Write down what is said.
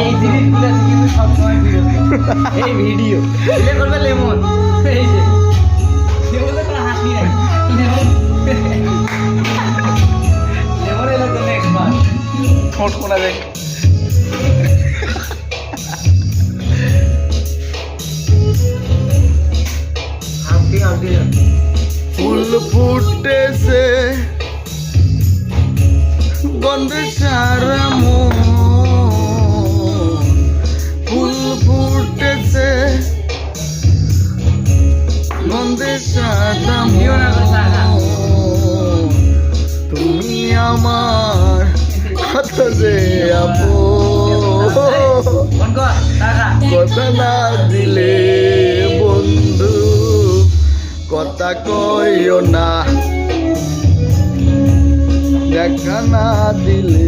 এই জিনিসগুলো কিন্তু সবসময় এই ভিডিও দিলে করবে লেমন এই যে লেমনের কোনো হাসি নাই লেমন এলো তো নেক্সট বার ঠোঁট কোনা যায় ফুল ফুটেছে গন্ধে সারা মন ফুল ফুটেছে গন্ধে সারা মন তুমি আমার কথা যে আপো কথা না দিলে বন্ধু কথা কইও না দেখা না দিলে